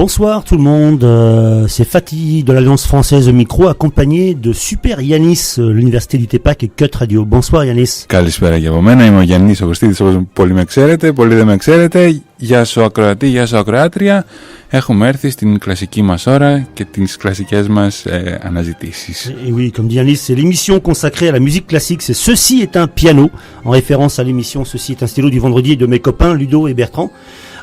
Bonsoir tout le monde, c'est Fatih de l'Alliance Française au micro, accompagné de Super Yannis, l'Université du TEPAC et Cut Radio. Bonsoir Yannis. Καλησπέρα και από μένα, είμαι ο Γιάννης ο Κωστίδης, όπως πολλοί με ξέρετε, πολλοί δεν με ξέρετε. Γεια σου ακροατή, γεια σου ακροάτρια. Έχουμε έρθει στην κλασική μας ώρα και τις κλασικές μας αναζητήσεις. Et oui, comme dit Yannis, c'est l'émission consacrée à la musique classique, c'est Ceci est un piano, en référence à l'émission Ceci est un stylo du vendredi de mes copains Ludo et Bertrand.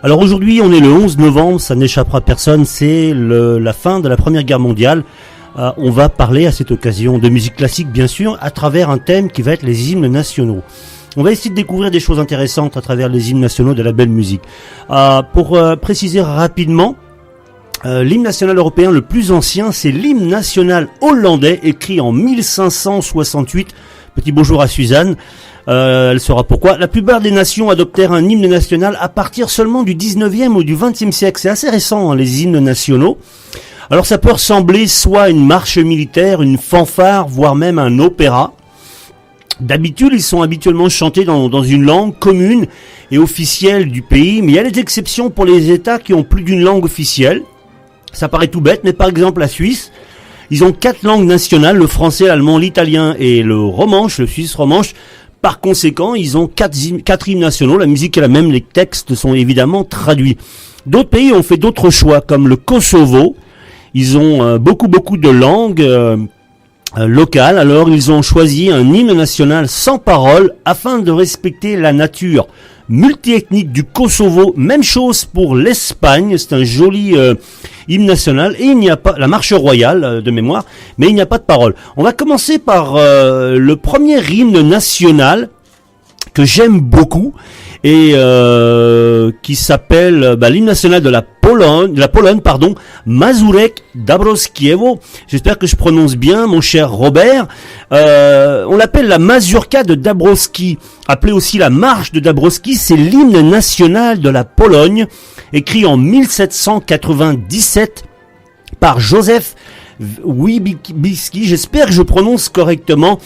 Alors aujourd'hui, on est le 11 novembre, ça n'échappera à personne, c'est la fin de la Première Guerre mondiale. On va parler à cette occasion de musique classique, bien sûr, à travers un thème qui va être les hymnes nationaux. On va essayer de découvrir des choses intéressantes à travers les hymnes nationaux de la belle musique. Pour préciser rapidement, l'hymne national européen le plus ancien, c'est l'hymne national hollandais, écrit en 1568. Petit bonjour à Suzanne. Elle saura pourquoi. La plupart des nations adoptèrent un hymne national à partir seulement du 19e ou du 20e siècle. C'est assez récent, hein, les hymnes nationaux. Alors ça peut ressembler soit à une marche militaire, une fanfare, voire même un opéra. D'habitude, ils sont habituellement chantés dans une langue commune et officielle du pays, mais il y a des exceptions pour les États qui ont plus d'une langue officielle. Ça paraît tout bête, mais par exemple la Suisse, ils ont 4 langues nationales, le français, l'allemand, l'italien et le romanche, le suisse romanche. Par conséquent, ils ont 4 hymnes nationaux, la musique est la même, les textes sont évidemment traduits. D'autres pays ont fait d'autres choix, comme le Kosovo. Ils ont beaucoup de langues locales, alors ils ont choisi un hymne national sans paroles afin de respecter la nature multiethnique du Kosovo. Même chose pour l'Espagne, c'est un joli hymne national et il n'y a pas la marche royale de mémoire, mais il n'y a pas de paroles. On va commencer par le premier hymne national que j'aime beaucoup et qui s'appelle l'hymne national de la Pologne, Mazurek Dąbrowskiego. J'espère que je prononce bien, mon cher Robert. On l'appelle la Mazurka de Dąbrowski, appelée aussi la marche de Dąbrowski. C'est l'hymne national de la Pologne, écrit en 1797 par Józef Wybicki, j'espère que je prononce correctement.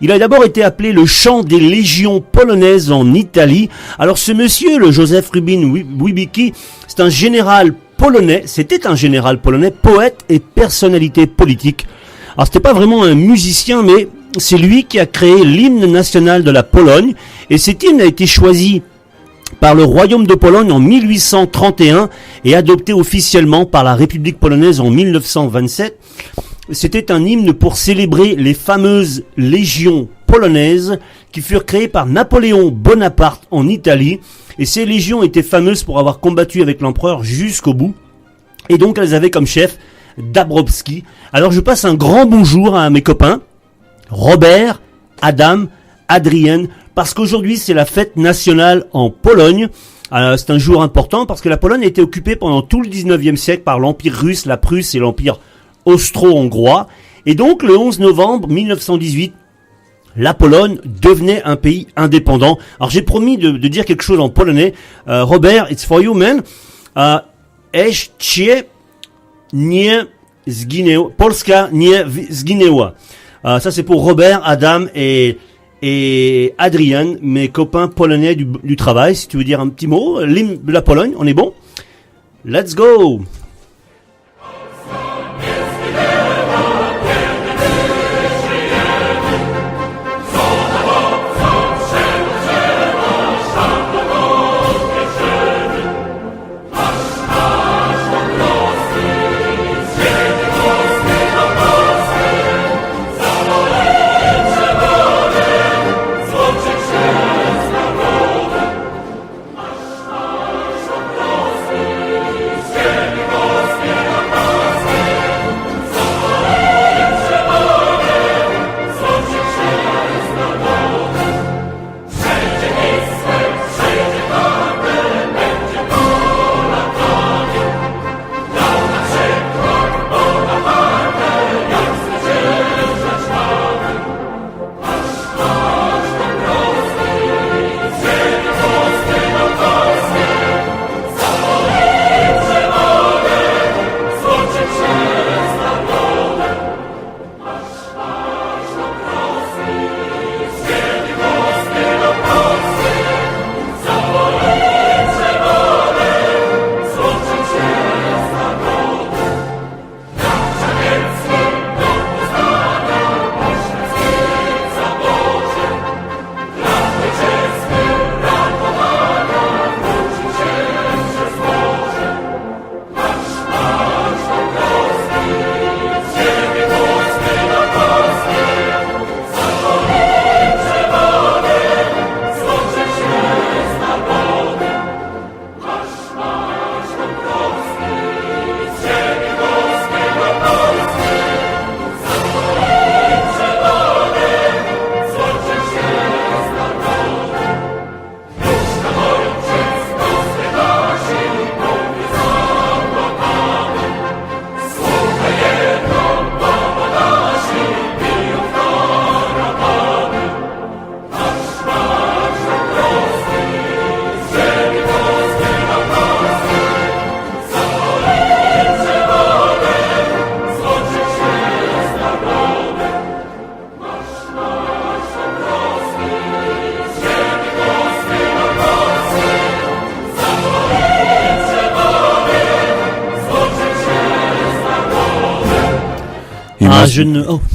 Il a d'abord été appelé le chant des légions polonaises en Italie. Alors ce monsieur, le Józef Wybicki, c'était un général polonais, poète et personnalité politique. Alors c'était pas vraiment un musicien, mais c'est lui qui a créé l'hymne national de la Pologne. Et cet hymne a été choisi par le Royaume de Pologne en 1831 et adopté officiellement par la République polonaise en 1927. C'était un hymne pour célébrer les fameuses légions polonaises qui furent créées par Napoléon Bonaparte en Italie. Et ces légions étaient fameuses pour avoir combattu avec l'empereur jusqu'au bout. Et donc elles avaient comme chef Dąbrowski. Alors je passe un grand bonjour à mes copains Robert, Adam, Adrien, parce qu'aujourd'hui c'est la fête nationale en Pologne. C'est un jour important parce que la Pologne a été occupée pendant tout le 19e siècle par l'Empire russe, la Prusse et l'Empire austro-hongrois. Et donc le 11 novembre 1918, la Pologne devenait un pays indépendant. Alors j'ai promis de dire quelque chose en polonais. Robert, it's for you man. Jeszcze nie zginęła. Polska nie zginęła. Ça c'est pour Robert, Adam et Adrien, mes copains polonais du travail, si tu veux dire un petit mot. L'hymne de la Pologne, on est bon? Let's go! Go!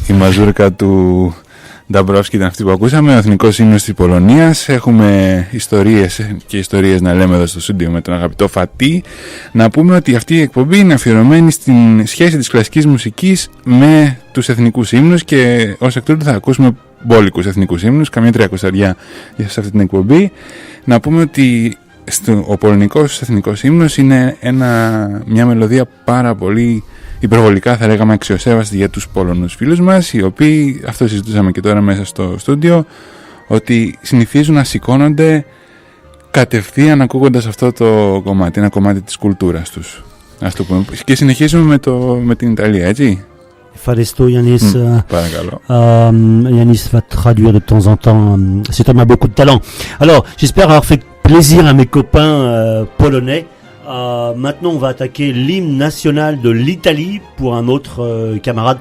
Η μαζούρκα του Νταμπρόφσκι ήταν αυτή που ακούσαμε, ο εθνικός ύμνος της Πολωνίας. Έχουμε ιστορίες να λέμε εδώ στο στούντιο με τον αγαπητό Φατί. Να πούμε ότι αυτή η εκπομπή είναι αφιερωμένη στην σχέση της κλασικής μουσικής με τους εθνικούς ύμνους και ως εκ τούτου θα ακούσουμε μπόλικους εθνικούς ύμνους, καμία 300 σε αυτή την εκπομπή. Να πούμε ότι ο πολωνικός εθνικός ύμνος είναι μια μελωδία πάρα πολύ υπερβολικά, θα λέγαμε, αξιοσέβαστη για τους Πολωνούς φίλους μας, οι οποίοι, αυτό συζητούσαμε και τώρα μέσα στο στούντιο, ότι συνηθίζουν να σηκώνονται κατευθείαν ακούγοντας αυτό το κομμάτι, ένα κομμάτι της κουλτούρας τους. Ας το πούμε. Και συνεχίζουμε με την Ιταλία, έτσι. Ευχαριστώ Yanis. Παρακαλώ. Yanis va traduire de temps en temps. Cet homme a beaucoup de talent. Alors, j'espère avoir fait plaisir à mes copains polonais. Maintenant, on va attaquer l'hymne national de l'Italie pour un autre camarade.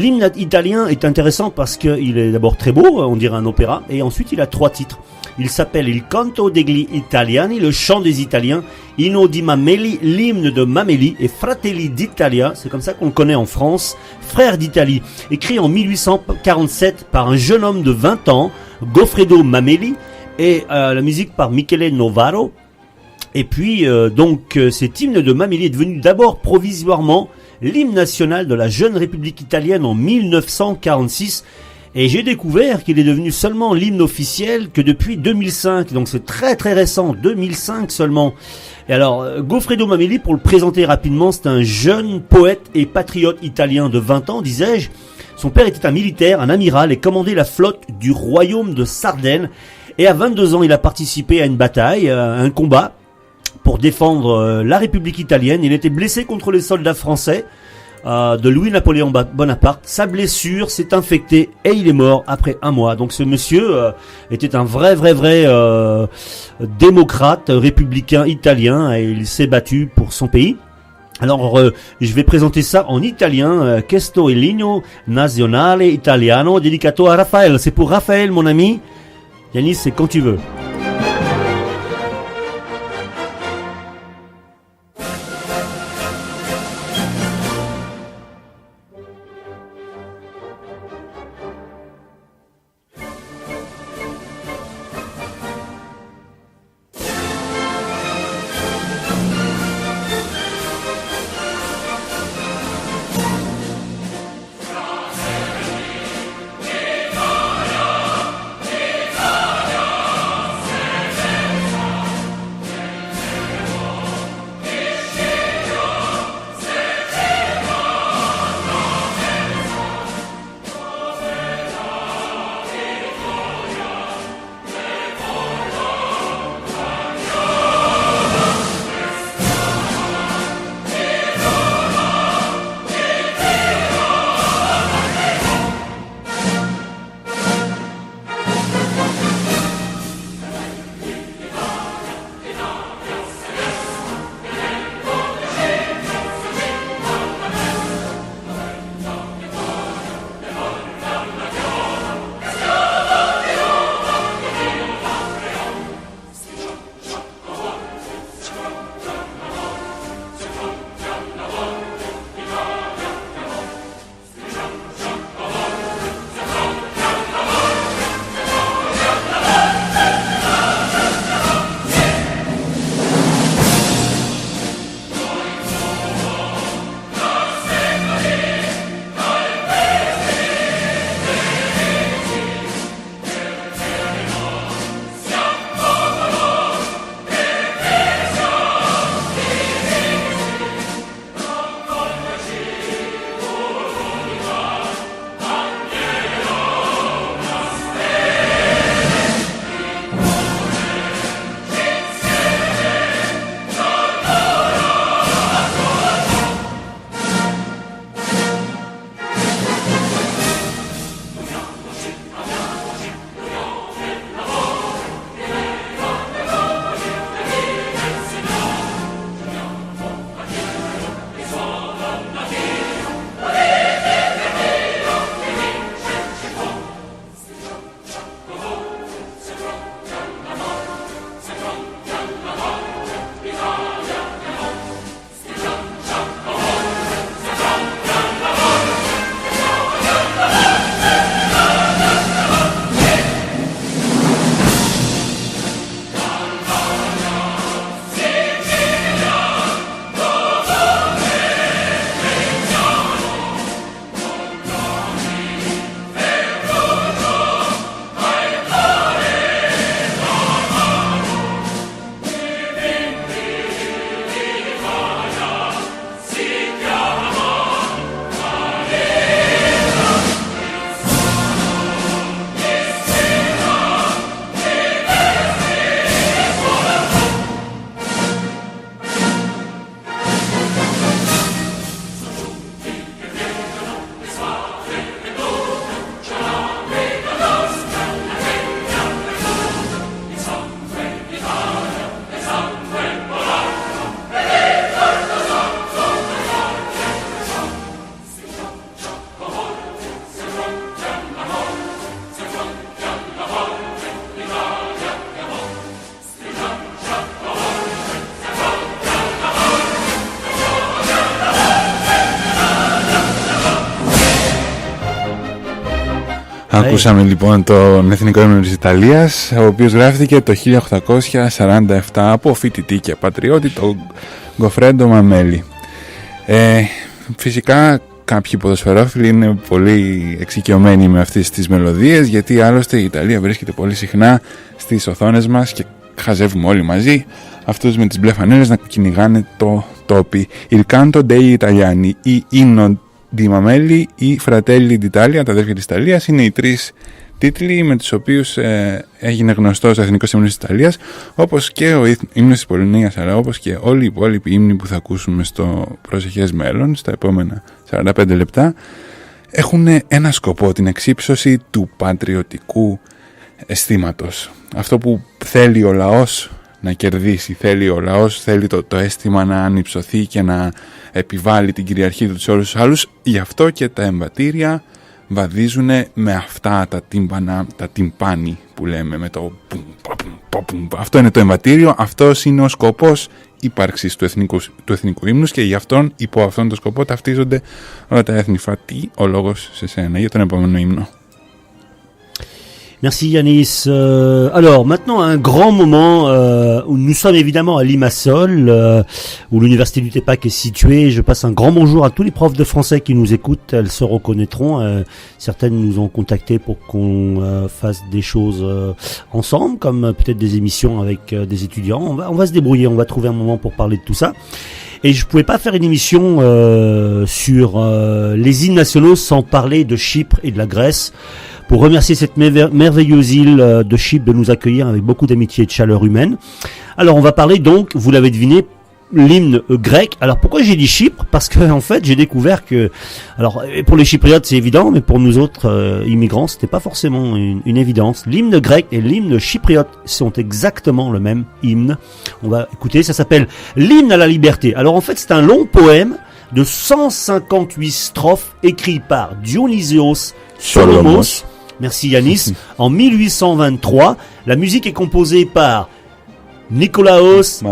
L'hymne italien est intéressant parce qu'il est d'abord très beau, on dirait un opéra, et ensuite il a 3 titres. Il s'appelle Il Canto degli Italiani, le chant des Italiens, Inno di Mameli, l'hymne de Mameli, et Fratelli d'Italia, c'est comme ça qu'on le connaît en France, frère d'Italie, écrit en 1847 par un jeune homme de 20 ans, Goffredo Mameli, et la musique par Michele Novaro. Et puis, cet hymne de Mameli est devenu d'abord provisoirement l'hymne national de la jeune République italienne en 1946. Et j'ai découvert qu'il est devenu seulement l'hymne officiel que depuis 2005. Donc c'est très très récent, 2005 seulement. Et alors, Goffredo Mameli, pour le présenter rapidement, c'est un jeune poète et patriote italien de 20 ans, disais-je. Son père était un militaire, un amiral, et commandait la flotte du royaume de Sardaigne. Et à 22 ans, il a participé à une bataille, à un combat, pour défendre la République italienne. Il était blessé contre les soldats français de Louis-Napoléon Bonaparte. Sa blessure s'est infectée et il est mort après 1 mois. Donc ce monsieur était un vrai démocrate, républicain italien, et il s'est battu pour son pays. Alors je vais présenter ça en italien. Questo è l'inno nazionale italiano dedicato a Raphaël. C'est pour Raphaël, mon ami. Yanis, c'est quand tu veux. Ακούσαμε λοιπόν τον Εθνικό Ύμνο της Ιταλίας, ο οποίος γράφτηκε το 1847 από φοιτητή και πατριώτη, τον Γκοφρέντο Μαμέλη. Φυσικά κάποιοι ποδοσφαιρόφιλοι είναι πολύ εξοικειωμένοι με αυτές τις μελωδίες, γιατί άλλωστε η Ιταλία βρίσκεται πολύ συχνά στις οθόνες μας και χαζεύουμε όλοι μαζί αυτούς με τις μπλε φανέλες να κυνηγάνε το τόπι. Il canto dei Italiani, η Inno di Mameli, η Fratelli d'Italia, τα αδέρφια της Ιταλίας, είναι οι τρεις τίτλοι με τους οποίους έγινε γνωστός ο Εθνικός Ύμνος της Ιταλίας, όπως και ο Ύμνος της Πολωνίας, αλλά όπως και όλοι οι υπόλοιποι ύμνοι που θα ακούσουμε στο προσεχές μέλλον, στα επόμενα 45 λεπτά, έχουν ένα σκοπό, την εξύψωση του πατριωτικού αισθήματος. Αυτό που θέλει ο λαός να κερδίσει, θέλει ο λαός, θέλει το αίσθημα να ανυψωθεί και να επιβάλλει την κυριαρχία του σε όλους τους άλλους. Γι' αυτό και τα εμβατήρια βαδίζουν με αυτά τα τύμπανα, τα τυμπάνι που λέμε, με το πουμ. Αυτό είναι το εμβατήριο, αυτός είναι ο σκοπός ύπαρξης του εθνικού ύμνους και γι' αυτόν, υπό αυτόν τον σκοπό ταυτίζονται όλα τα έθνη. Φατί, ο λόγος σε σένα για τον επόμενο ύμνο. Merci Yanis. Alors maintenant un grand moment où nous sommes évidemment à Limassol, où l'université du TEPAC est située. Je passe un grand bonjour à tous les profs de français qui nous écoutent. Elles se reconnaîtront. Certaines nous ont contactés pour qu'on fasse des choses ensemble, comme peut-être des émissions avec des étudiants. On va se débrouiller, on va trouver un moment pour parler de tout ça. Et je pouvais pas faire une émission sur les îles nationaux sans parler de Chypre et de la Grèce. Pour remercier cette merveilleuse île de Chypre de nous accueillir avec beaucoup d'amitié et de chaleur humaine. Alors on va parler donc, vous l'avez deviné, l'hymne grec. Alors pourquoi j'ai dit Chypre? Parce que en fait j'ai découvert que, alors pour les Chypriotes c'est évident, mais pour nous autres immigrants c'était pas forcément une évidence. L'hymne grec et l'hymne chypriote sont exactement le même hymne. On va écouter, ça s'appelle l'hymne à la liberté. Alors en fait c'est un long poème de 158 strophes écrit par Dionysios Solomos. Merci Yanis. En 1823, la musique est composée par Nikolaos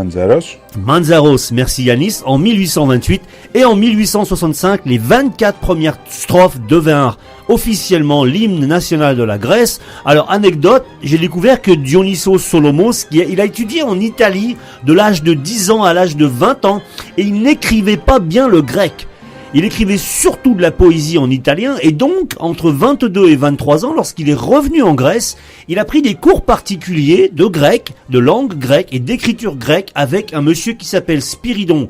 Manzaros, merci Yanis, en 1828, et en 1865, les 24 premières strophes devinrent officiellement l'hymne national de la Grèce. Alors, anecdote, j'ai découvert que Dionysos Solomos, il a étudié en Italie de l'âge de 10 ans à l'âge de 20 ans, et il n'écrivait pas bien le grec. Il écrivait surtout de la poésie en italien, et donc, entre 22 et 23 ans, lorsqu'il est revenu en Grèce, il a pris des cours particuliers de grec, de langue grecque et d'écriture grecque avec un monsieur qui s'appelle Spiridon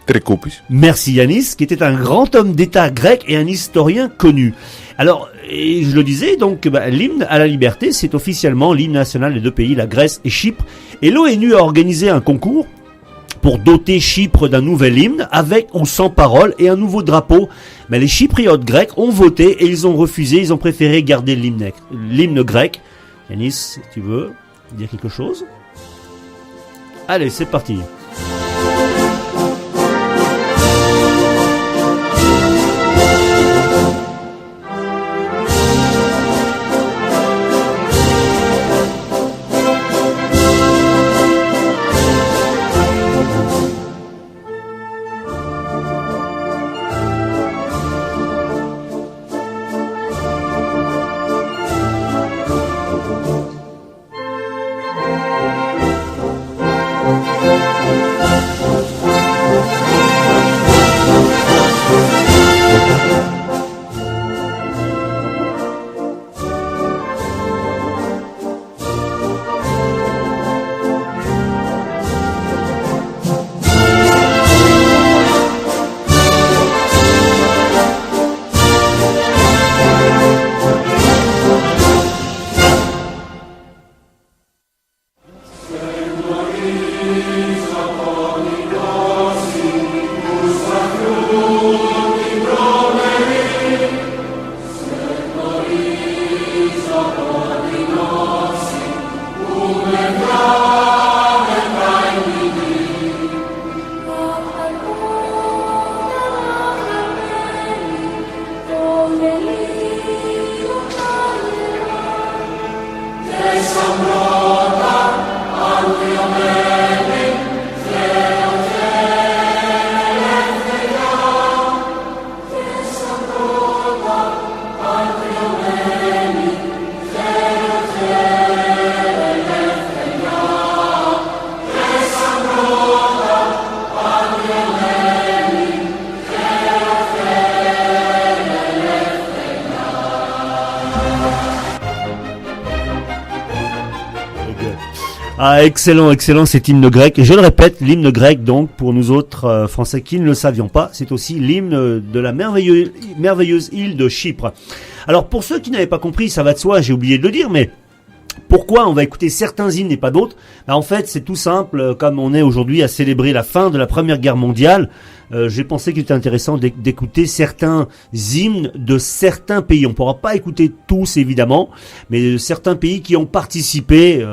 Trikoupis. Merci Yanis, qui était un grand homme d'État grec et un historien connu. Alors, et je le disais, donc, l'hymne à la liberté, c'est officiellement l'hymne national des deux pays, la Grèce et Chypre, et l'ONU a organisé un concours pour doter Chypre d'un nouvel hymne avec ou sans paroles et un nouveau drapeau. Mais les Chypriotes grecs ont voté et ils ont refusé, ils ont préféré garder l'hymne grec. Yanis, si tu veux dire quelque chose? Allez, c'est parti. Ah, excellent, excellent cet hymne grec. Et je le répète, l'hymne grec, donc, pour nous autres Français qui ne le savions pas, c'est aussi l'hymne de la merveilleuse île de Chypre. Alors, pour ceux qui n'avaient pas compris, ça va de soi, j'ai oublié de le dire, mais pourquoi on va écouter certains hymnes et pas d'autres? En fait, c'est tout simple. Comme on est aujourd'hui à célébrer la fin de la Première Guerre mondiale, j'ai pensé qu'il était intéressant d'écouter certains hymnes de certains pays. On ne pourra pas écouter tous, évidemment, mais certains pays qui ont participé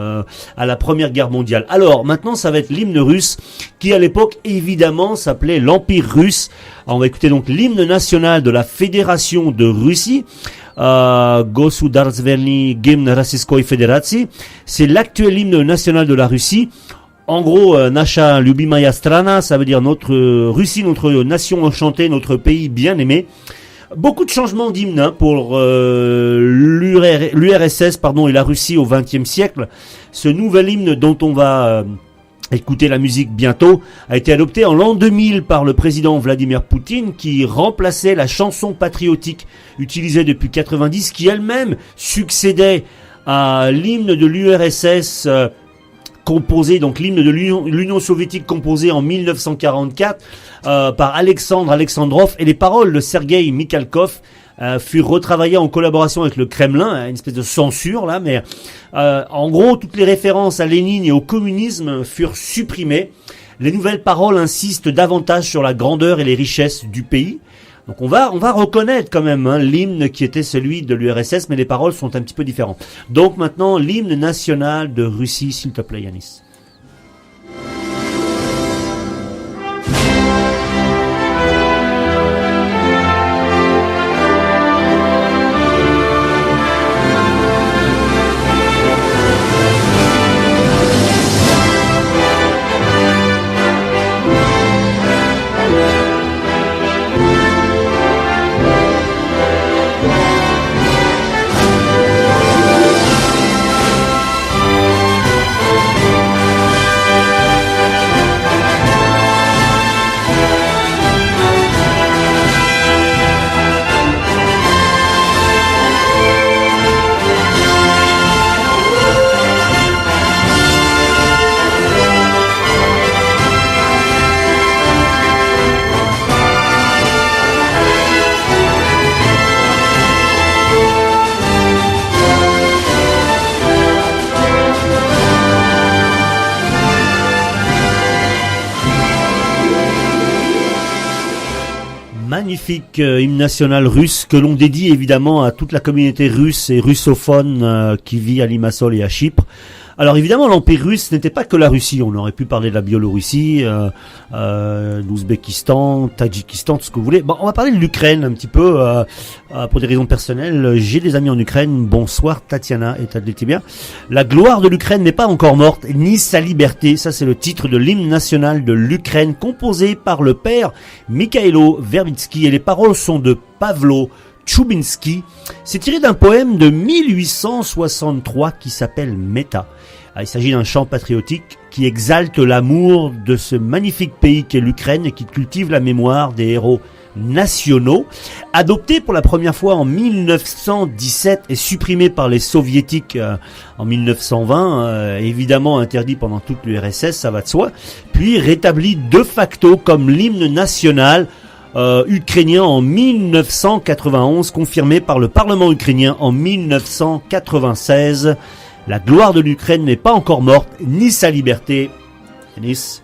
à la Première Guerre mondiale. Alors, maintenant, ça va être l'hymne russe, qui à l'époque, évidemment, s'appelait l'Empire russe. Alors, on va écouter donc l'hymne national de la Fédération de Russie. Gosudarstveni Gimn Rossiyskoi Federatsii. C'est l'actuel hymne national de la Russie. En gros, Nasha Lyubimaya Strana, ça veut dire notre Russie, notre nation enchantée, notre pays bien aimé. Beaucoup de changements d'hymne pour l'URSS et la Russie au XXe siècle. Ce nouvel hymne dont on va écoutez la musique bientôt, a été adopté en l'an 2000 par le président Vladimir Poutine, qui remplaçait la chanson patriotique utilisée depuis 90, qui elle-même succédait à l'hymne de l'URSS composé, donc l'hymne de l'Union soviétique composé en 1944 par Alexandre Alexandrov, et les paroles de Sergueï Mikhalkov furent retravaillées en collaboration avec le Kremlin, une espèce de censure là, mais en gros toutes les références à Lénine et au communisme furent supprimées. Les nouvelles paroles insistent davantage sur la grandeur et les richesses du pays. Donc on va reconnaître quand même l'hymne qui était celui de l'URSS, mais les paroles sont un petit peu différentes. Donc maintenant l'hymne national de Russie, s'il te plaît Yanis. Magnifique hymne national russe que l'on dédie évidemment à toute la communauté russe et russophone qui vit à Limassol et à Chypre. Alors évidemment l'Empire russe n'était pas que la Russie, on aurait pu parler de la Biélorussie, l'Ouzbékistan, Tadjikistan, tout ce que vous voulez. Bon, on va parler de l'Ukraine un petit peu pour des raisons personnelles. J'ai des amis en Ukraine, bonsoir Tatiana et Tadletibia. La gloire de l'Ukraine n'est pas encore morte, ni sa liberté, ça c'est le titre de l'hymne national de l'Ukraine composé par le père Mikhailo Verbitsky et les paroles sont de Pavlo Tchoubinsky. C'est tiré d'un poème de 1863 qui s'appelle Meta. Il s'agit d'un chant patriotique qui exalte l'amour de ce magnifique pays qu'est l'Ukraine et qui cultive la mémoire des héros nationaux. Adopté pour la première fois en 1917 et supprimé par les soviétiques en 1920, évidemment interdit pendant toute l'URSS, ça va de soi, puis rétabli de facto comme l'hymne national ukrainien en 1991, confirmé par le Parlement ukrainien en 1996. La gloire de l'Ukraine n'est pas encore morte, ni sa liberté. Yanis.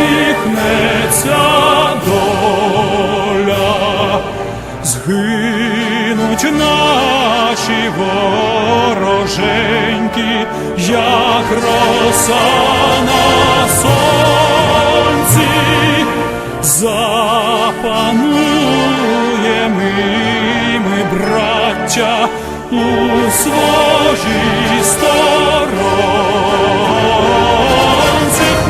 Усміхнеться доля, згинуть наші вороженьки, як роса на сонці, запануєм і ми, браття, у своїй сторонці.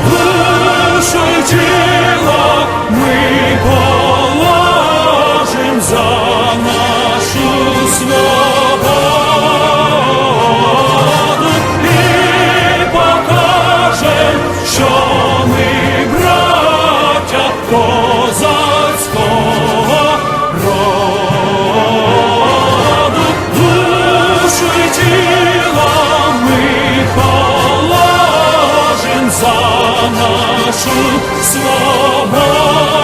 Душу й тіло ми положим за нашу святу козацького роду. Душу й тіло ми положим за нашу свободу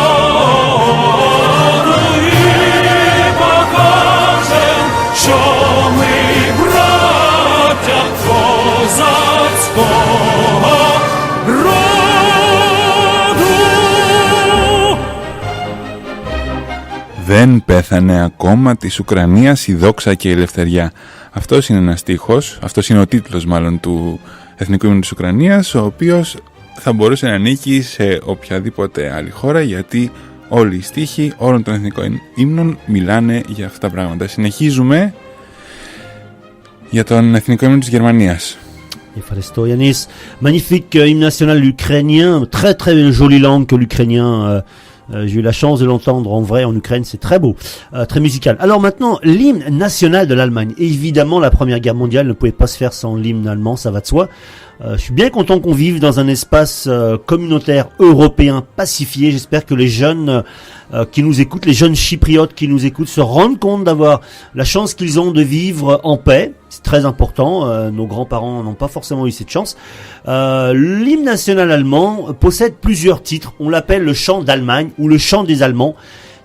і покажем, що ми браття козацького роду. Δεν πέθανε ακόμα της Ουκρανίας η δόξα και η ελευθεριά. Αυτός είναι ένας στίχος, αυτός είναι ο τίτλος μάλλον του Εθνικού Ύμνου της Ουκρανίας, ο οποίος θα μπορούσε να ανήκει σε οποιαδήποτε άλλη χώρα, γιατί όλοι οι στίχοι όλων των εθνικών ύμνων μιλάνε για αυτά τα πράγματα. Συνεχίζουμε για τον Εθνικό Ύμνο της Γερμανίας. Ευχαριστώ Yanis. Magnifique hymne national ukrainien, très très jolie langue que l'ukrainien. J'ai eu la chance de l'entendre en vrai en Ukraine, c'est très beau, très musical. Alors maintenant, l'hymne national de l'Allemagne. Évidemment, la Première Guerre mondiale ne pouvait pas se faire sans l'hymne allemand, ça va de soi. Je suis bien content qu'on vive dans un espace communautaire européen pacifié. J'espère que les jeunes qui nous écoutent, les jeunes chypriotes qui nous écoutent, se rendent compte d'avoir la chance qu'ils ont de vivre en paix. C'est très important. Nos grands-parents n'ont pas forcément eu cette chance. L'hymne national allemand possède plusieurs titres. On l'appelle le chant d'Allemagne ou le chant des Allemands.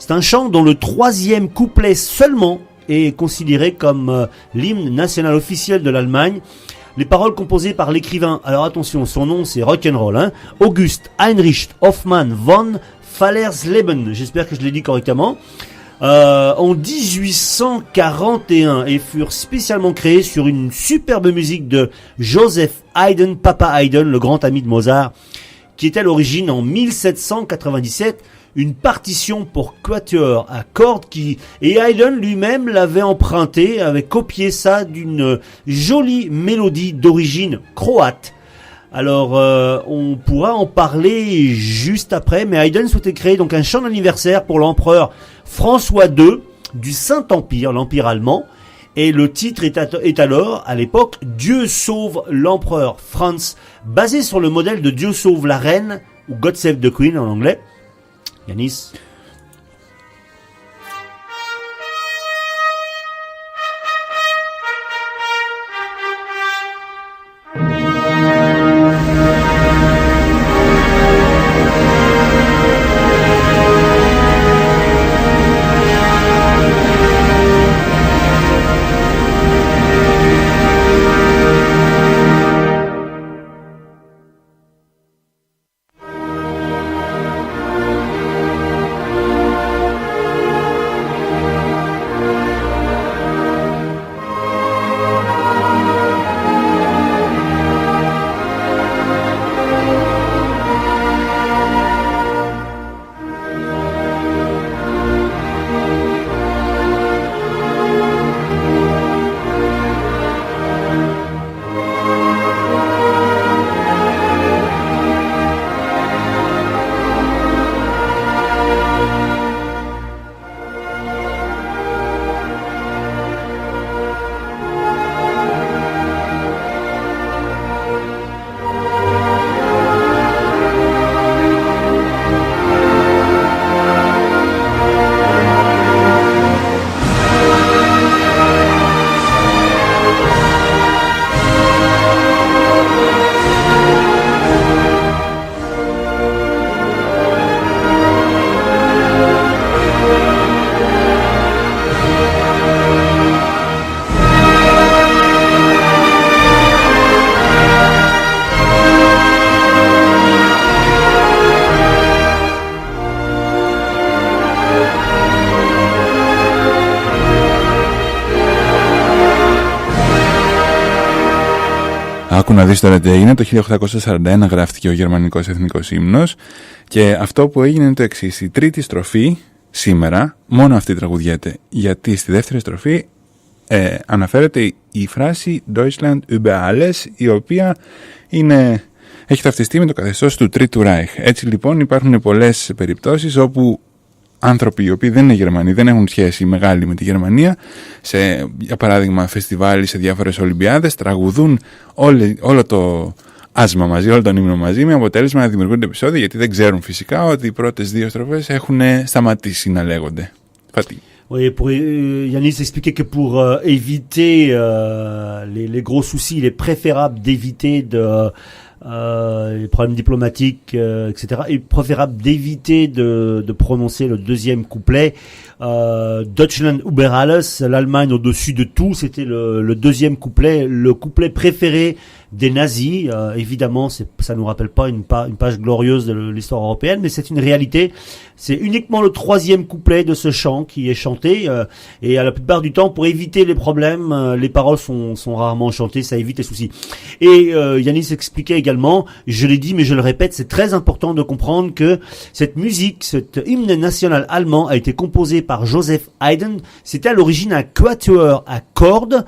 C'est un chant dont le 3e couplet seulement est considéré comme l'hymne national officiel de l'Allemagne. Les paroles composées par l'écrivain, alors attention, son nom c'est rock'n'roll, hein, August Heinrich Hoffmann von Fallersleben, j'espère que je l'ai dit correctement, en 1841 et furent spécialement créés sur une superbe musique de Joseph Haydn, Papa Haydn, le grand ami de Mozart, qui est à l'origine en 1797 une partition pour quatuor à cordes et Haydn lui-même l'avait emprunté, avait copié ça d'une jolie mélodie d'origine croate. Alors on pourra en parler juste après, mais Haydn souhaitait créer donc un chant d'anniversaire pour l'empereur François II du Saint-Empire, l'Empire allemand, et le titre est alors, à l'époque, Dieu sauve l'empereur Franz, basé sur le modèle de Dieu sauve la reine, ou God Save the Queen en anglais. Yanis. Άκου να δεις τώρα τι έγινε. Το 1841 γράφτηκε ο γερμανικός εθνικός ύμνος και αυτό που έγινε είναι το εξής. Η τρίτη στροφή σήμερα μόνο αυτή τραγουδιέται, γιατί στη δεύτερη στροφή αναφέρεται η φράση Deutschland über alles, η οποία έχει ταυτιστεί με το καθεστώς του Τρίτου Ράιχ. Έτσι λοιπόν υπάρχουν πολλές περιπτώσεις όπου άνθρωποι οι οποίοι δεν είναι Γερμανοί, δεν έχουν σχέση μεγάλη με τη Γερμανία, για παράδειγμα φεστιβάλ, σε διάφορες Ολυμπιάδες, τραγουδούν όλο το άσμα μαζί, όλο τον ύμνο μαζί, με αποτέλεσμα να δημιουργούνται επεισόδια, γιατί δεν ξέρουν φυσικά ότι οι πρώτες δύο στροφές έχουν σταματήσει να λέγονται. Φατί. Oui, pour Yanis expliquait que pour éviter les gros soucis, il est préférable d'éviter les problèmes diplomatiques, etc. Il est préférable d'éviter de prononcer le deuxième couplet. Deutschland über alles, l'Allemagne au-dessus de tout, c'était le deuxième couplet, le couplet préféré des nazis. Évidemment, ça nous rappelle pas une page glorieuse de l'histoire européenne, mais c'est une réalité. C'est uniquement le troisième couplet de ce chant qui est chanté, et à la plupart du temps, pour éviter les problèmes, les paroles sont rarement chantées, ça évite les soucis. Et Yanis expliquait également, je l'ai dit mais je le répète, c'est très important de comprendre que cette musique, cet hymne national allemand a été composé par Joseph Haydn. C'était à l'origine un quatuor à cordes,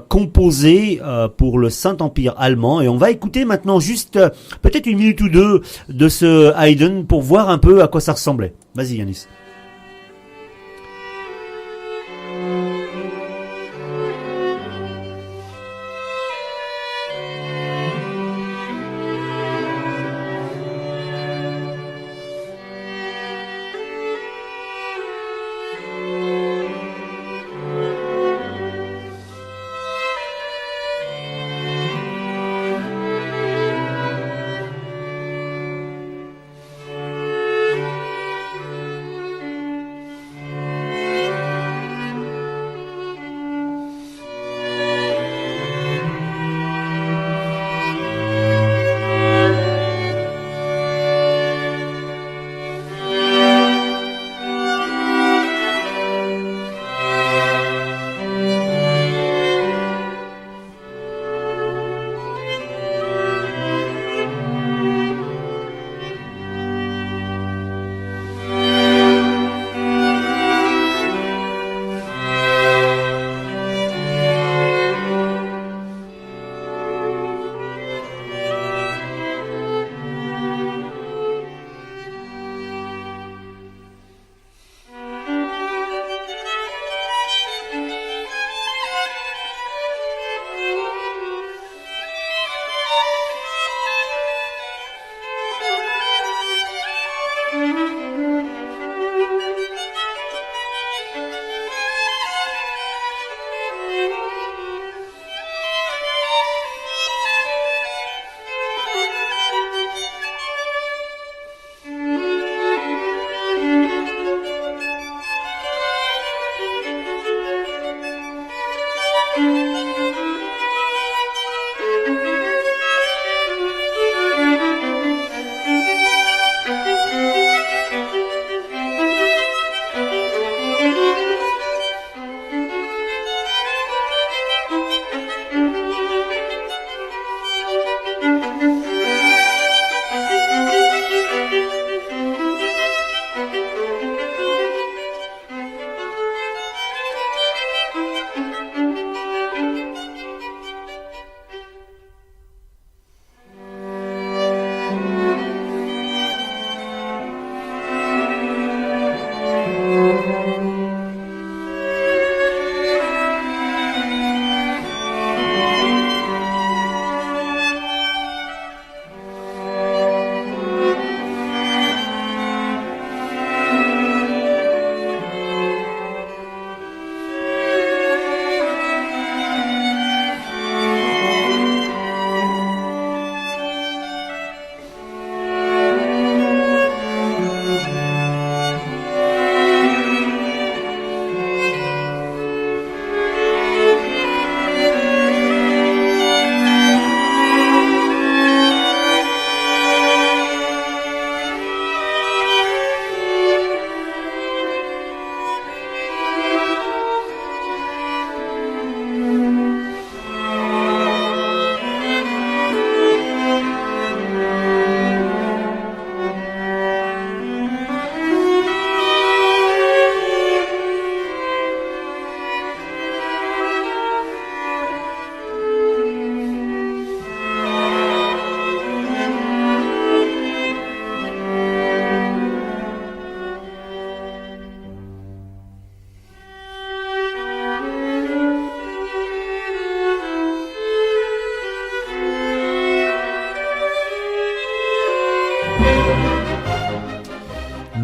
composé pour le Saint-Empire allemand, et on va écouter maintenant juste peut-être une minute ou deux de ce Haydn pour voir un peu à quoi ça ressemblait. Vas-y Yanis.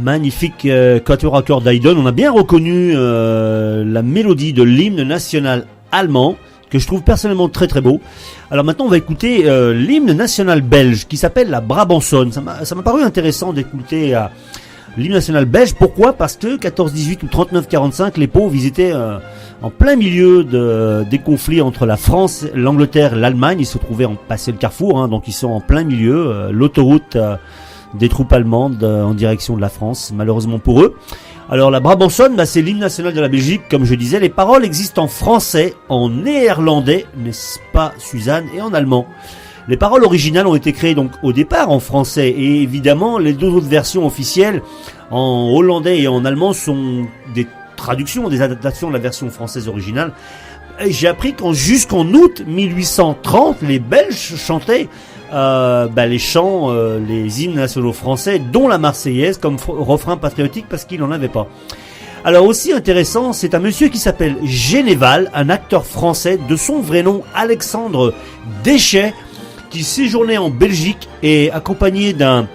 Magnifique quatuor à cordes d'Haydn. On a bien reconnu la mélodie de l'hymne national allemand, que je trouve personnellement très très beau. Alors maintenant on va écouter l'hymne national belge qui s'appelle la Brabançonne. Ça m'a paru intéressant d'écouter l'hymne national belge. Pourquoi ? Parce que 14-18 ou 39-45, les pauvres, ils étaient en plein milieu des conflits entre la France, l'Angleterre, l'Allemagne. Ils se trouvaient en passé le carrefour, hein, donc ils sont en plein milieu. L'autoroute des troupes allemandes en direction de la France, malheureusement pour eux. Alors la Brabançonne, c'est l'hymne national de la Belgique, comme je disais. Les paroles existent en français, en néerlandais, n'est-ce pas Suzanne, et en allemand. Les paroles originales ont été créées donc au départ en français, et évidemment les deux autres versions officielles en hollandais et en allemand sont des traductions, des adaptations de la version française originale. Et j'ai appris jusqu'en août 1830, les Belges chantaient les chants, les hymnes nationaux français, dont la Marseillaise comme refrain patriotique parce qu'il n'en avait pas. Alors aussi intéressant, c'est un monsieur qui s'appelle Généval, un acteur français, de son vrai nom Alexandre Deschet, qui séjournait en Belgique et accompagné d'un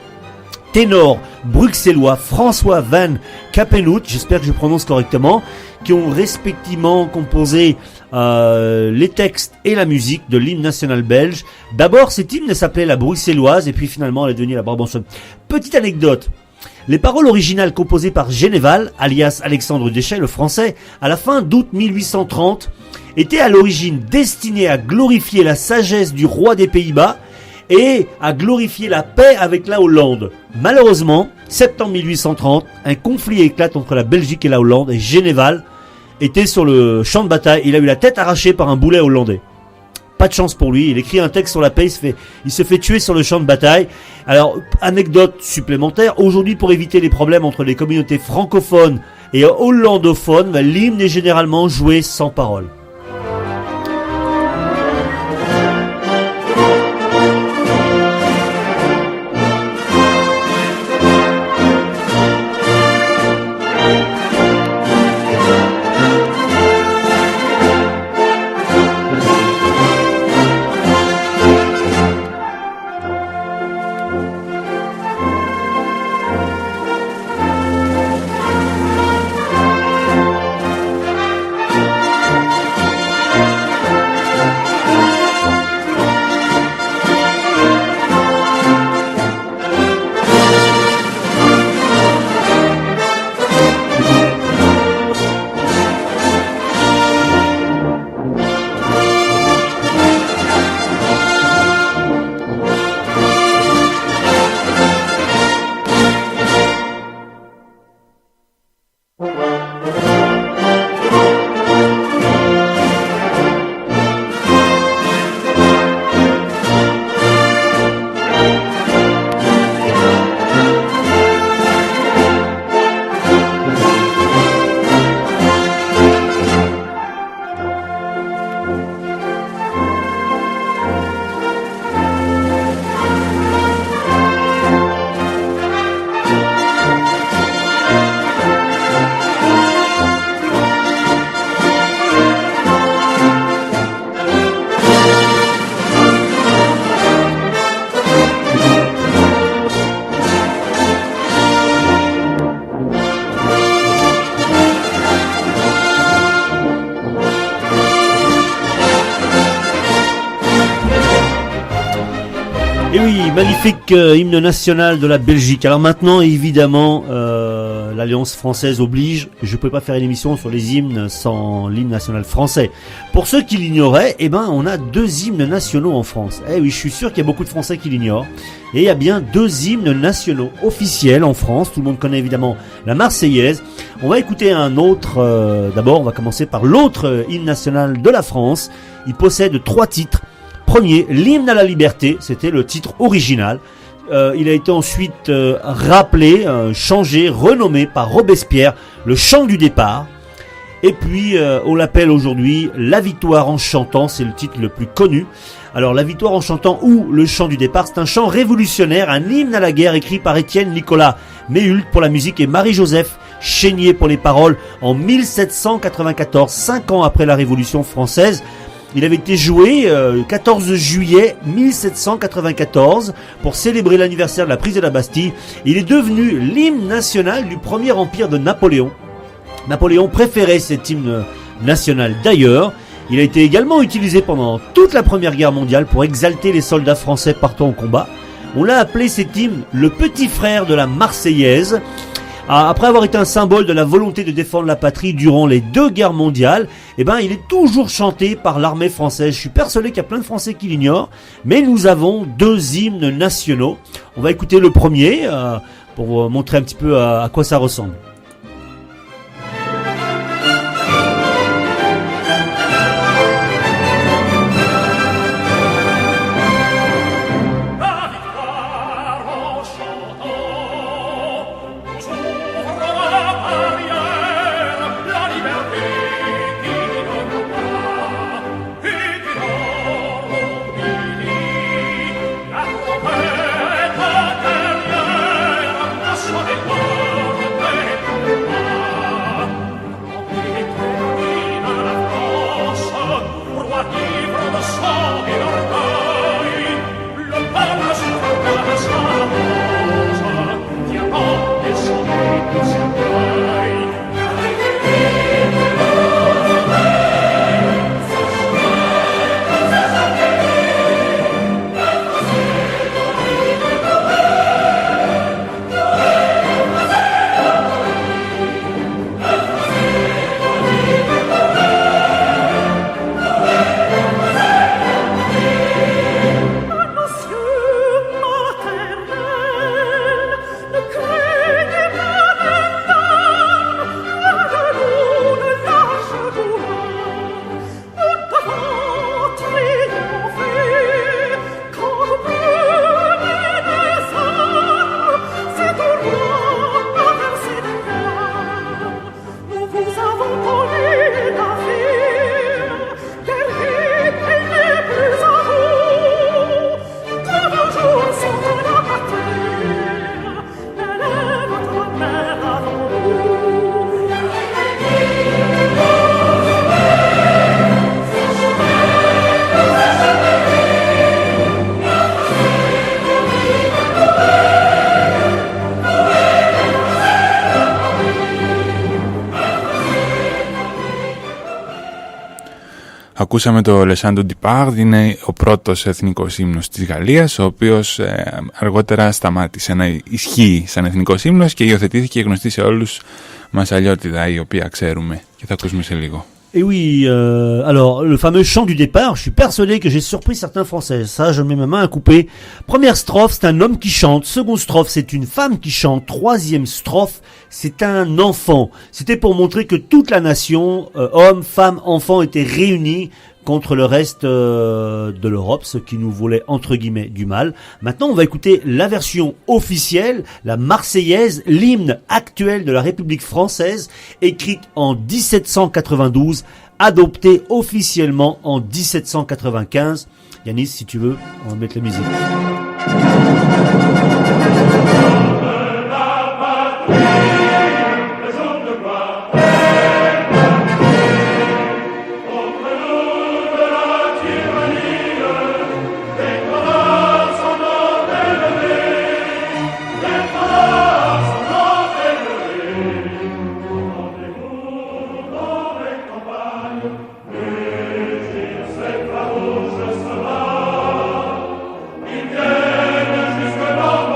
ténor bruxellois, François van Capenhout, j'espère que je prononce correctement, qui ont respectivement composé les textes et la musique de l'hymne national belge. D'abord, cet hymne s'appelait la bruxelloise et puis finalement elle est devenue la Brabançonne. Petite anecdote, les paroles originales composées par Généval, alias Alexandre Deschet, le français, à la fin d'août 1830, étaient à l'origine destinées à glorifier la sagesse du roi des Pays-Bas et à glorifier la paix avec la Hollande. Malheureusement, septembre 1830, un conflit éclate entre la Belgique et la Hollande et Généval était sur le champ de bataille. Il a eu la tête arrachée par un boulet hollandais. Pas de chance pour lui, il écrit un texte sur la paix, il se fait tuer sur le champ de bataille. Alors, anecdote supplémentaire, aujourd'hui pour éviter les problèmes entre les communautés francophones et hollandophones, l'hymne est généralement joué sans parole. Et oui, magnifique hymne national de la Belgique. Alors maintenant, évidemment, l'Alliance française oblige. Je ne peux pas faire une émission sur les hymnes sans l'hymne national français. Pour ceux qui l'ignoraient, on a deux hymnes nationaux en France. Eh oui, je suis sûr qu'il y a beaucoup de Français qui l'ignorent. Et il y a bien deux hymnes nationaux officiels en France. Tout le monde connaît évidemment la Marseillaise. On va écouter un autre. D'abord, on va commencer par l'autre hymne national de la France. Il possède 3 titres. Premier, l'hymne à la liberté, c'était le titre original. Il a été ensuite rappelé, changé, renommé par Robespierre, le chant du départ. Et puis, on l'appelle aujourd'hui La victoire en chantant, c'est le titre le plus connu. Alors, La victoire en chantant ou le chant du départ, c'est un chant révolutionnaire, un hymne à la guerre écrit par Étienne Nicolas Méhult pour la musique et Marie-Joseph Chénier pour les paroles en 1794, 5 ans après la Révolution française. Il avait été joué le 14 juillet 1794 pour célébrer l'anniversaire de la prise de la Bastille. Il est devenu l'hymne national du premier empire de Napoléon. Napoléon préférait cet hymne national. D'ailleurs, il a été également utilisé pendant toute la Première Guerre mondiale pour exalter les soldats français partant au combat. On l'a appelé cet hymne le petit frère de la Marseillaise. Après avoir été un symbole de la volonté de défendre la patrie durant les 2 guerres mondiales, il est toujours chanté par l'armée française. Je suis persuadé qu'il y a plein de Français qui l'ignorent, mais nous avons 2 hymnes nationaux. On va écouter le premier pour vous montrer un petit peu à quoi ça ressemble. Ακούσαμε το Le Chant du Départ, είναι ο πρώτος εθνικός ύμνος της Γαλλίας, ο οποίος αργότερα σταμάτησε να ισχύει σαν εθνικός ύμνος και υιοθετήθηκε γνωστή σε όλους μας αλλιώτιδα, η οποία ξέρουμε και θα ακούσουμε σε λίγο. Et oui, alors le fameux chant du départ, je suis persuadé que j'ai surpris certains Français. Ça, je mets ma main à couper. Première strophe, c'est un homme qui chante. Seconde strophe, c'est une femme qui chante. Troisième strophe, c'est un enfant. C'était pour montrer que toute la nation, hommes, femmes, enfants, étaient réunis contre le reste de l'Europe, ce qui nous voulait entre guillemets du mal. Maintenant, on va écouter la version officielle, la Marseillaise, l'hymne actuel de la République française, écrite en 1792, adoptée officiellement en 1795. Yanis, si tu veux, on va mettre la musique. Jusque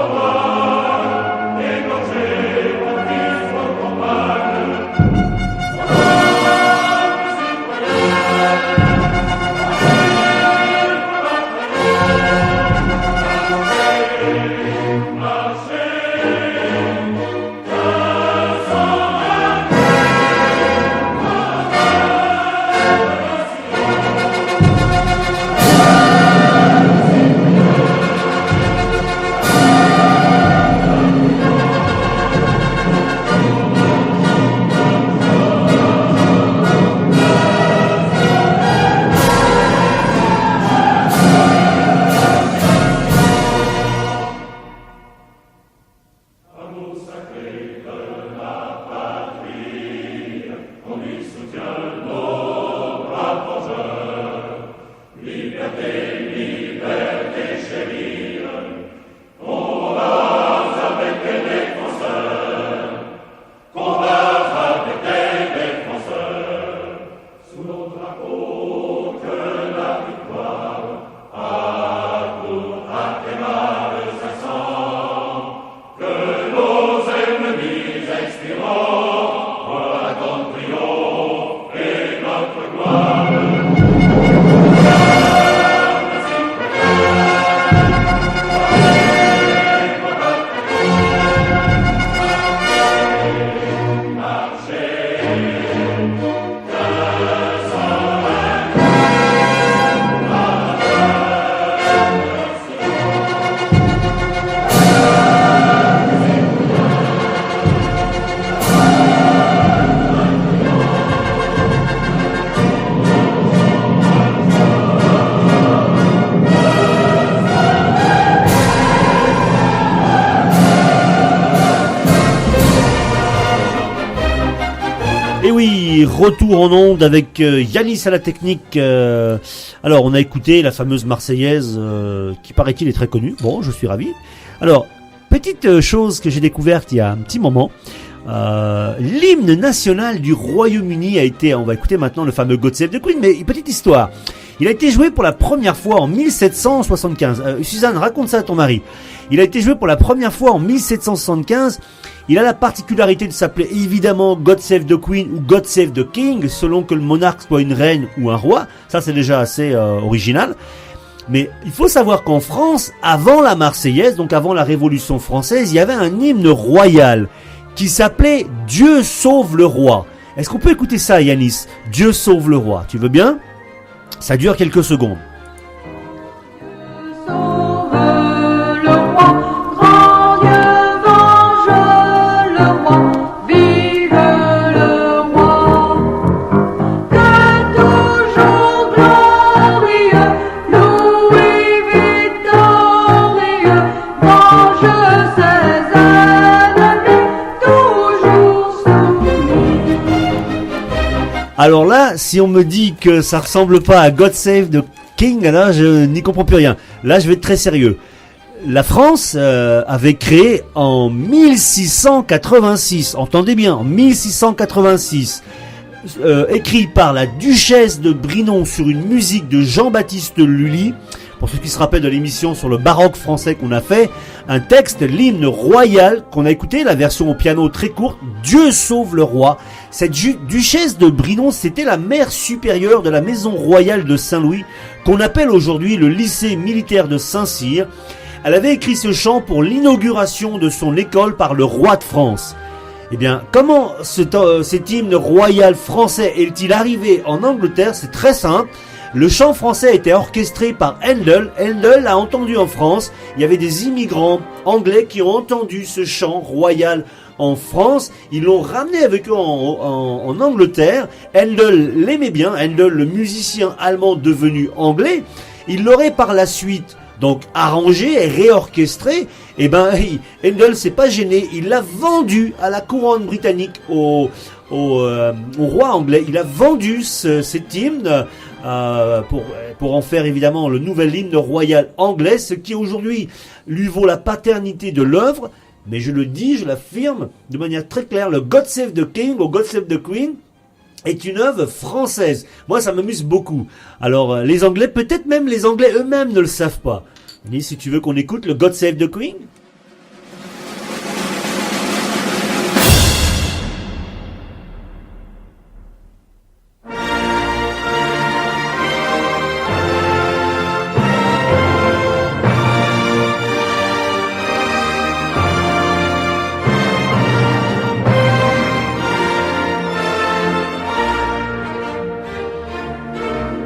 oui, retour en onde avec Yanis à la technique. Alors, on a écouté la fameuse Marseillaise qui paraît-il est très connue. Bon, je suis ravi. Alors, petite chose que j'ai découverte il y a un petit moment. L'hymne national du Royaume-Uni a été, on va écouter maintenant le fameux God Save the Queen, mais petite histoire. Il a été joué pour la première fois en 1775. Suzanne, raconte ça à ton mari. Il a été joué pour la première fois en 1775. Il a la particularité de s'appeler évidemment God Save the Queen ou God Save the King, selon que le monarque soit une reine ou un roi. Ça, c'est déjà assez original. Mais il faut savoir qu'en France, avant la Marseillaise, donc avant la Révolution française, il y avait un hymne royal qui s'appelait Dieu sauve le roi. Est-ce qu'on peut écouter ça, Yanis? Dieu sauve le roi. Tu veux bien? Ça dure quelques secondes. Alors là, si on me dit que ça ressemble pas à God Save the King, là je n'y comprends plus rien. Là, je vais être très sérieux. La France avait créé en 1686, entendez bien, en 1686, écrit par la duchesse de Brinon sur une musique de Jean-Baptiste Lully. Pour ceux qui se rappellent de l'émission sur le baroque français qu'on a fait, un texte, l'hymne royal qu'on a écouté, la version au piano très courte, Dieu sauve le roi. Cette duchesse de Brinon, c'était la mère supérieure de la maison royale de Saint-Louis, qu'on appelle aujourd'hui le lycée militaire de Saint-Cyr. Elle avait écrit ce chant pour l'inauguration de son école par le roi de France. Eh bien, comment cet hymne royal français est-il arrivé en Angleterre? C'est très simple. Le chant français a été orchestré par Handel. Handel l'a entendu en France. Il y avait des immigrants anglais qui ont entendu ce chant royal en France. Ils l'ont ramené avec eux en Angleterre. Handel l'aimait bien. Handel, le musicien allemand devenu anglais. Il l'aurait par la suite donc arrangé et réorchestré. Et ben, Handel s'est pas gêné. Il l'a vendu à la couronne britannique, au roi anglais. Il a vendu cet hymne pour en faire évidemment le nouvel hymne royal anglais, ce qui aujourd'hui lui vaut la paternité de l'œuvre. Mais je le dis, je l'affirme de manière très claire, le God Save the King ou God Save the Queen est une œuvre française. Moi, ça m'amuse beaucoup. Alors, les Anglais, peut-être même les Anglais eux-mêmes ne le savent pas. Et si tu veux qu'on écoute le God Save the Queen.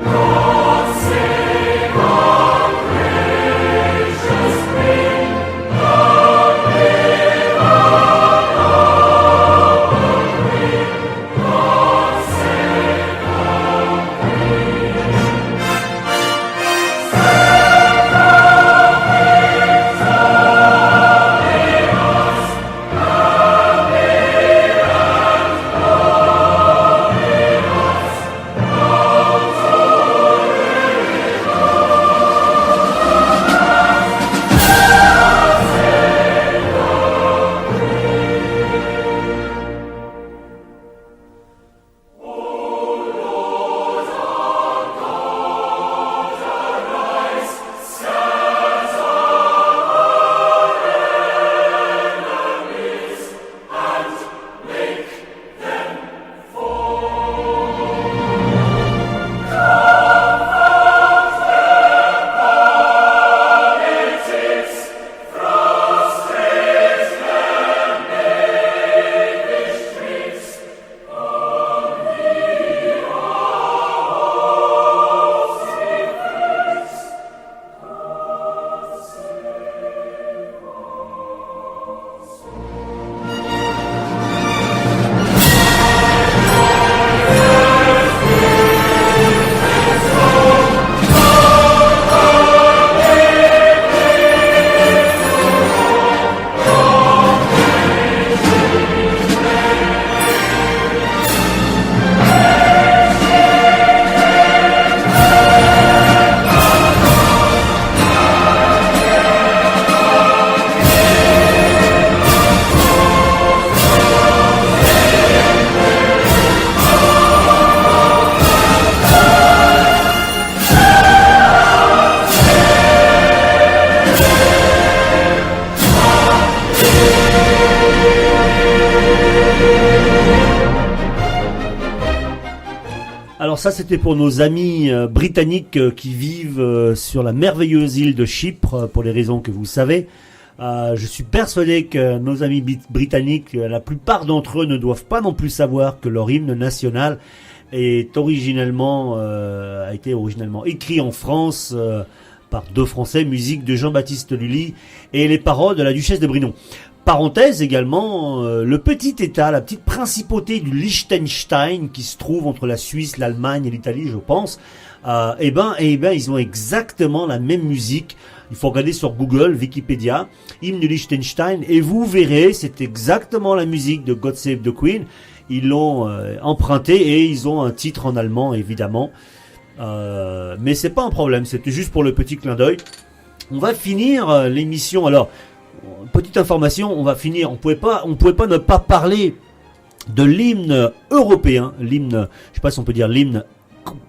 God save our gracious King. Alors ça, c'était pour nos amis britanniques qui vivent sur la merveilleuse île de Chypre, pour les raisons que vous savez. Je suis persuadé que nos amis britanniques, la plupart d'entre eux ne doivent pas non plus savoir que leur hymne national a été originellement écrit en France par deux Français, musique de Jean-Baptiste Lully et les paroles de la duchesse de Brinon. Parenthèse également, le petit État, la petite principauté du Liechtenstein qui se trouve entre la Suisse, l'Allemagne et l'Italie, je pense, ils ont exactement la même musique. Il faut regarder sur Google, Wikipédia, hymne du Liechtenstein, et vous verrez, c'est exactement la musique de God Save the Queen. Ils l'ont emprunté et ils ont un titre en allemand, évidemment. Mais c'est pas un problème, c'était juste pour le petit clin d'œil. On va finir l'émission. Alors, petite information, on va finir. On pouvait pas ne pas parler de l'hymne européen, l'hymne, je sais pas si on peut dire l'hymne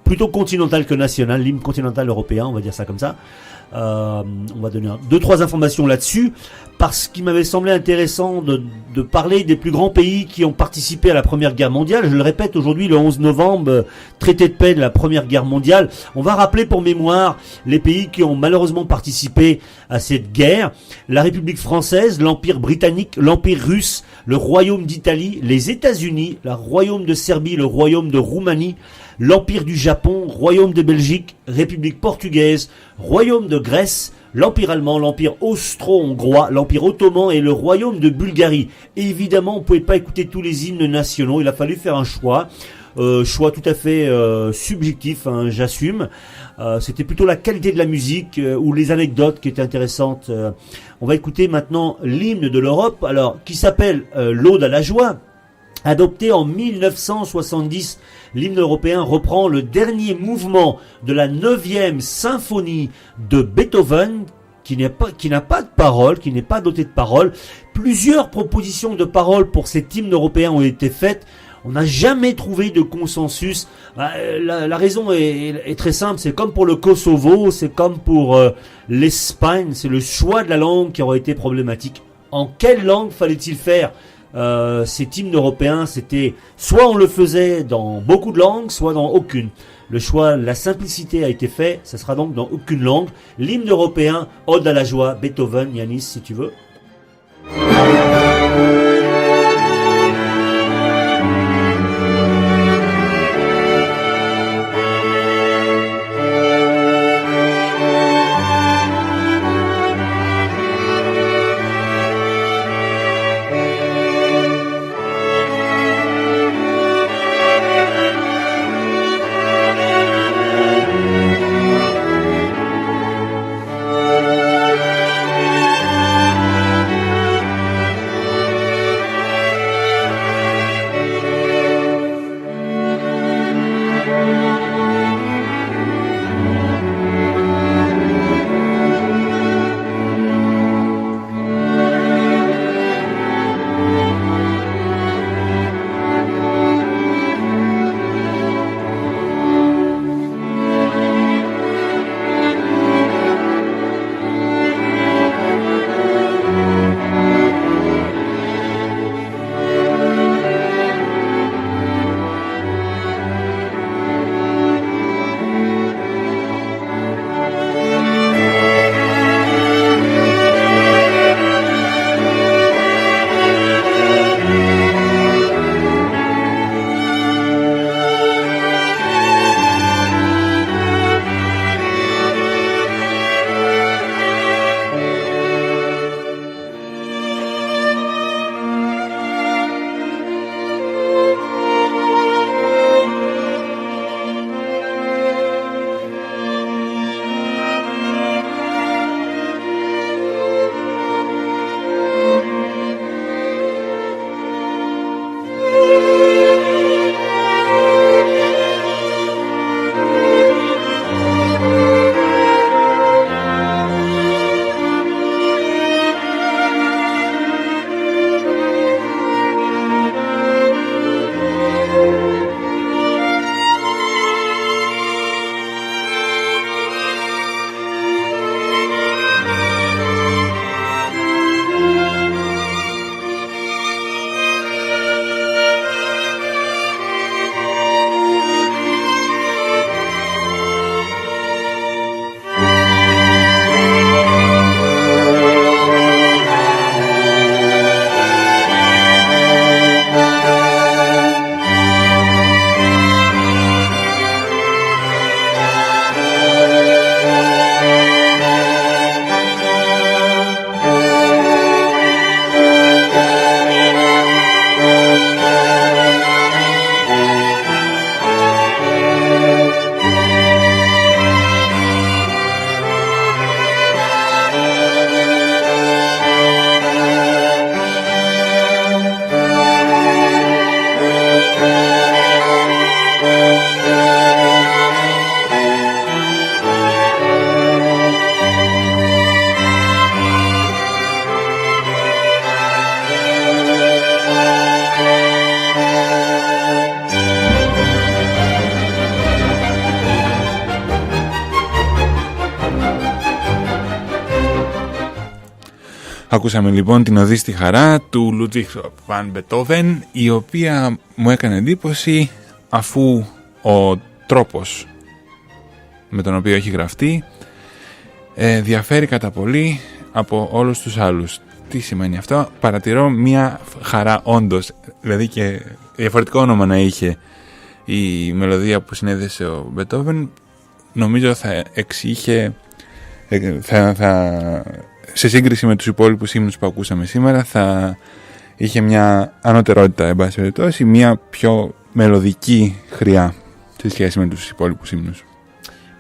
plutôt continental que national, l'hymne continental européen, on va dire ça comme ça. On va donner 2-3 informations là-dessus, parce qu'il m'avait semblé intéressant de parler des plus grands pays qui ont participé à la Première Guerre mondiale. Je le répète, aujourd'hui, le 11 novembre, traité de paix de la Première Guerre mondiale. On va rappeler pour mémoire les pays qui ont malheureusement participé à cette guerre. La République française, l'Empire britannique, l'Empire russe, le Royaume d'Italie, les États-Unis, le Royaume de Serbie, le Royaume de Roumanie, l'Empire du Japon, Royaume de Belgique, République portugaise, Royaume de Grèce, l'Empire allemand, l'Empire austro-hongrois, l'Empire ottoman et le Royaume de Bulgarie. Et évidemment, on ne pouvait pas écouter tous les hymnes nationaux, il a fallu faire un choix. Choix tout à fait subjectif, hein, j'assume. C'était plutôt la qualité de la musique ou les anecdotes qui étaient intéressantes. On va écouter maintenant l'hymne de l'Europe, alors qui s'appelle l'Aude à la joie. Adopté en 1970, l'hymne européen reprend le dernier mouvement de la 9e symphonie de Beethoven, qui n'a pas de paroles, qui n'est pas doté de paroles. Plusieurs propositions de paroles pour cet hymne européen ont été faites. On n'a jamais trouvé de consensus. La raison est très simple, c'est comme pour le Kosovo, c'est comme pour l'Espagne, c'est le choix de la langue qui aurait été problématique. En quelle langue fallait-il faire cet hymne européen? C'était soit on le faisait dans beaucoup de langues, soit dans aucune. Le choix, la simplicité a été fait, ça sera donc dans aucune langue. L'hymne européen, Ode à la joie, Beethoven, Yanis, si tu veux. Ακούσαμε λοιπόν την Οδή στη Χαρά του Ludwig van Beethoven, η οποία μου έκανε εντύπωση αφού ο τρόπος με τον οποίο έχει γραφτεί διαφέρει κατά πολύ από όλους τους άλλους. Τι σημαίνει αυτό? Παρατηρώ μια χαρά όντως, δηλαδή και διαφορετικό όνομα να είχε η μελωδία που συνέδεσε ο Μπετόβεν, νομίζω θα εξήχε, σε σύγκριση με τους υπόλοιπους ύμνους που ακούσαμε σήμερα, θα είχε μια ανωτερότητα, εν πάση περιπτώσει, μια πιο μελωδική χρειά σε σχέση με τους υπόλοιπους ύμνους.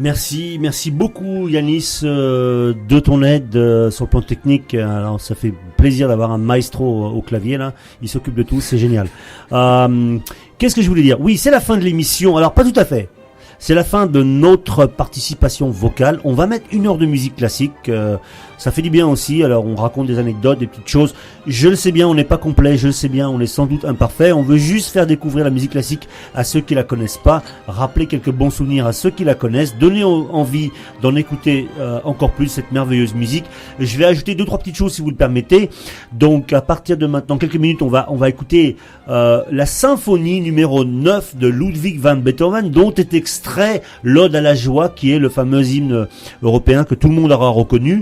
Merci beaucoup Yanis de ton aide sur le plan technique. Alors ça fait plaisir d'avoir un maestro au clavier là, il s'occupe de tout, c'est génial. Qu'est-ce que je voulais dire? Oui, c'est la fin de l'émission. Alors pas tout à fait. C'est la fin de notre participation vocale. On va mettre 1 heure de musique classique. Ça fait du bien aussi. Alors on raconte des anecdotes, des petites choses. Je le sais bien, on n'est pas complet. Je le sais bien, on est sans doute imparfait. On veut juste faire découvrir la musique classique à ceux qui la connaissent pas, rappeler quelques bons souvenirs à ceux qui la connaissent, donner envie d'en écouter encore plus cette merveilleuse musique. Je vais ajouter 2-3 petites choses si vous le permettez. Donc à partir de maintenant, quelques minutes, on va écouter la symphonie numéro 9 de Ludwig van Beethoven, dont est extrait l'Ode à la joie, qui est le fameux hymne européen que tout le monde aura reconnu.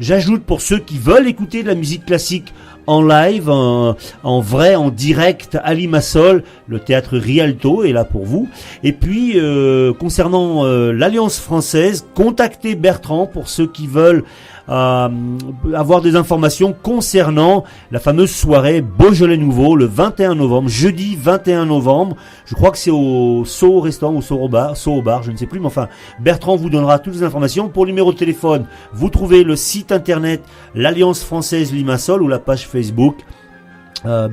J'ajoute, pour ceux qui veulent écouter de la musique classique en live, en vrai, en direct, à Limassol, le théâtre Rialto est là pour vous. Et puis, concernant l'Alliance française, contactez Bertrand pour ceux qui veulent avoir des informations concernant la fameuse soirée Beaujolais Nouveau le 21 novembre, jeudi 21 novembre. Je crois que c'est au Soho Restaurant ou Soho Bar, je ne sais plus, mais enfin, Bertrand vous donnera toutes les informations. Pour le numéro de téléphone, vous trouvez le site internet l'Alliance Française Limassol ou la page Facebook.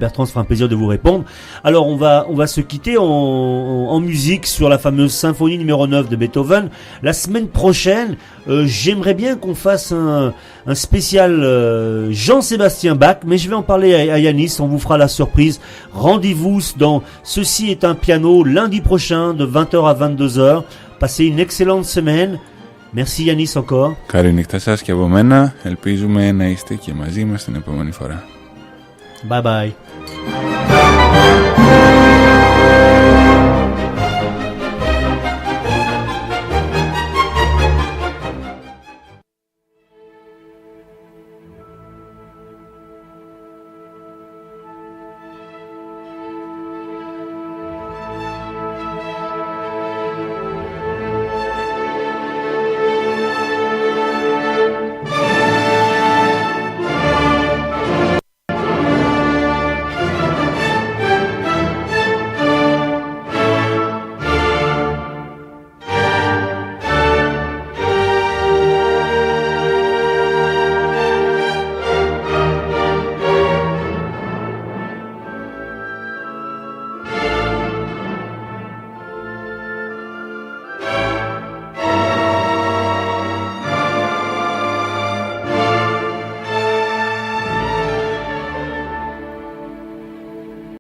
Bertrand se fera un plaisir de vous répondre. Alors on va se quitter en musique sur la fameuse symphonie numéro 9 de Beethoven. La semaine prochaine, j'aimerais bien qu'on fasse un spécial Jean-Sébastien Bach, mais je vais en parler à Yanis, on vous fera la surprise. Rendez-vous dans Ceci est un piano lundi prochain de 20h à 22h. Passez une excellente semaine. Merci Yanis encore. Καλή νύχτα σας και από μένα. Ελπίζουμε να είστε και μαζί μας την επόμενη φορά. Bye bye.